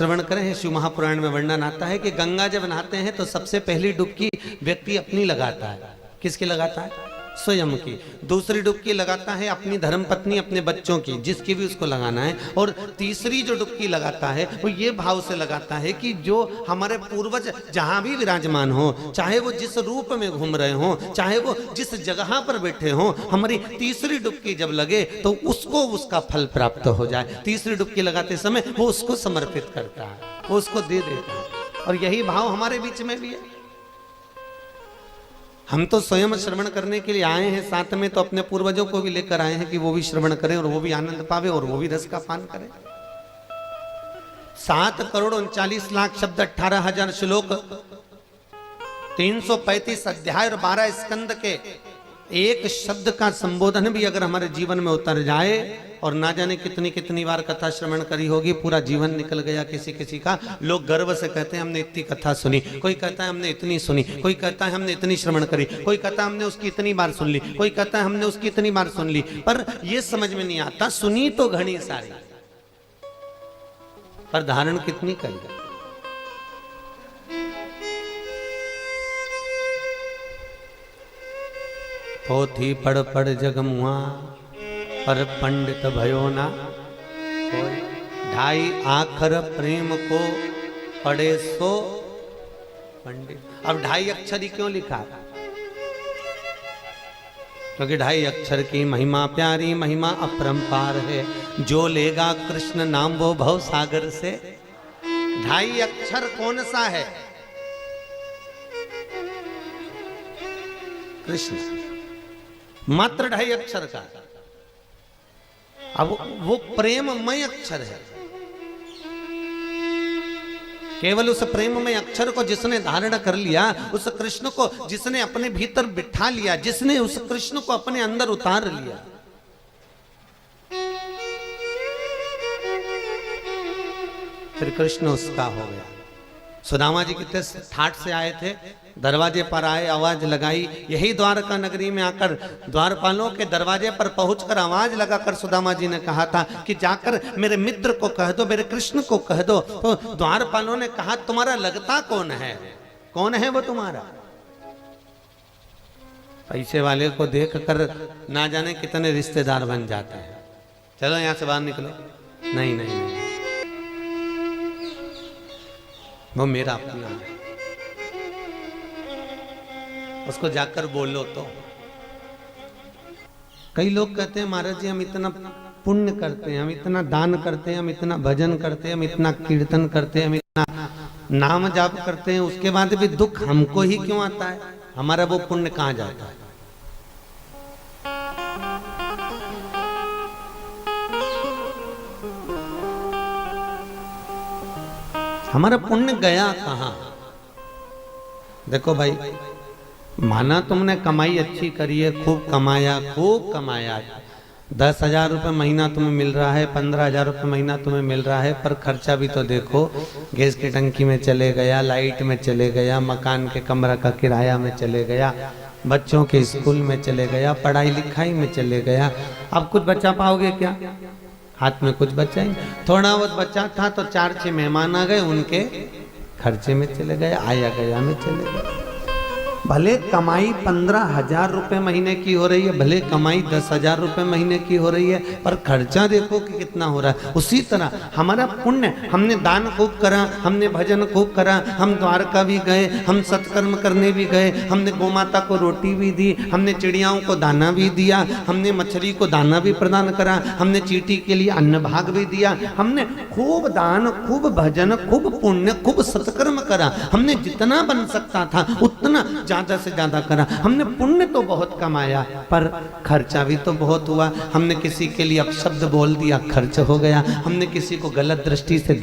श्रवण करें, शिव महापुराण में वर्णन आता है कि गंगा जब नहाते हैं तो सबसे पहली डुबकी व्यक्ति अपनी लगाता है। किसकी लगाता है? स्वयं की। दूसरी डुबकी लगाता है अपनी धर्मपत्नी, अपने बच्चों की, जिसकी भी उसको लगाना है। और तीसरी जो डुबकी लगाता है वो ये भाव से लगाता है कि जो हमारे पूर्वज जहां भी विराजमान हो, चाहे वो जिस रूप में घूम रहे हो, चाहे वो जिस जगह पर बैठे हो, हमारी तीसरी डुबकी जब लगे तो उसको उसका फल प्राप्त हो जाए। तीसरी डुबकी लगाते समय वो उसको समर्पित करता है, वो उसको दे देता है। और यही भाव हमारे बीच में भी है। हम तो स्वयं श्रवण करने के लिए आए हैं, साथ में तो अपने पूर्वजों को भी लेकर आए हैं कि वो भी श्रवण करें और वो भी आनंद पावे और वो भी रस का पान करें। 7,39,00,000 शब्द, 18,000 श्लोक, 335 अध्याय और 12 स्कंद के एक शब्द का संबोधन भी अगर हमारे जीवन में उतर जाए, और ना जाने कितनी कितनी बार कथा श्रवण करी होगी, पूरा जीवन निकल गया किसी किसी का। लोग गर्व से कहते हैं हमने इतनी कथा सुनी, कोई कहता है हमने इतनी सुनी, कोई कहता है हमने इतनी श्रवण करी, कोई कहता है हमने उसकी इतनी बार सुन ली, कोई कहता है हमने उसकी इतनी बार सुन ली। पर यह समझ में नहीं आता, सुनी तो घनी सारी, पर धारण कितनी करी। पोथी पढ़ पढ़ जगमुआ पर पंडित भयो ना कोई, 2.5 आखर प्रेम को पढ़े सो पंडित। अब 2.5 अक्षर ही क्यों लिखा? क्योंकि 2.5 अक्षर की महिमा प्यारी, महिमा अपरंपार है। जो लेगा कृष्ण नाम वो भव सागर से। 2.5 अक्षर कौन सा है? कृष्ण, मात्र 2.5 अक्षर का। अब वो प्रेममय अक्षर है। केवल उस प्रेममय अक्षर को जिसने धारण कर लिया, उस कृष्ण को जिसने अपने भीतर बिठा लिया, जिसने उस कृष्ण को अपने अंदर उतार लिया, फिर कृष्ण उसका हो गया। सुदामा जी कितने ठाठ से आए थे, दरवाजे पर आए, आवाज लगाई। यही द्वारका नगरी में आकर द्वारपालों के दरवाजे पर पहुंचकर आवाज लगाकर सुदामा जी ने कहा था कि जाकर मेरे मित्र को कह दो, मेरे कृष्ण को कह दो। तो द्वारपालों ने कहा तुम्हारा लगता कौन है? कौन है वो तुम्हारा? पैसे वाले को देखकर ना जाने कितने रिश्तेदार बन जाते हैं। चलो यहां से बाहर निकलो। नहीं नहीं नहीं, वो मेरा अपना है, उसको जाकर बोलो। तो कई लोग कहते हैं महाराज जी हम इतना पुण्य करते हैं, हम इतना दान करते हैं, हम इतना भजन करते हैं, हम इतना कीर्तन करते हैं, हम इतना नाम जाप करते हैं, उसके बाद भी दुख हमको ही क्यों आता है? हमारा वो पुण्य कहां जाता है? हमारा पुण्य गया कहां? देखो भाई, माना तुमने कमाई अच्छी करी है, खूब कमाया, खूब कमाया, 10,000 रुपये महीना तुम्हें मिल रहा है, 15,000 रुपये महीना तुम्हें मिल रहा है, पर खर्चा भी तो देखो, गैस की टंकी में चले गया, लाइट में चले गया, मकान के कमरा का किराया में चले गया, बच्चों के स्कूल में चले गया, पढ़ाई लिखाई में चले गया। अब कुछ बचा पाओगे क्या? हाथ में कुछ बचा ही? थोड़ा बहुत बचा था तो 4-6 मेहमान आ गए, उनके खर्चे में चले गए, आया गया में चले गए। भले कमाई 15,000 रुपये महीने की हो रही है, भले कमाई 10,000 रुपये महीने की हो रही है, पर खर्चा देखो कि कितना हो रहा है। उसी तरह हमारा पुण्य, हमने दान खूब करा, हमने भजन खूब करा, हम द्वारका भी गए, हम सत्कर्म करने भी गए, हमने गोमाता को रोटी भी दी, हमने चिड़ियाओं को दाना भी दिया, हमने मछली को दाना भी प्रदान करा, हमने चींटी के लिए अन्न भाग भी दिया, हमने खूब दान, खूब भजन, खूब पुण्य, खूब सत्कर्म करा। हमने जितना बन सकता था उतना ज्यादा से ज्यादा करा। हमने पुण्य तो बहुत कमाया, पर खर्चा भी तो बहुत हुआ। हमने किसी के लिए अपशब्द बोल दिया, खर्च हो गया। हमने किसी को गलत दृष्टि से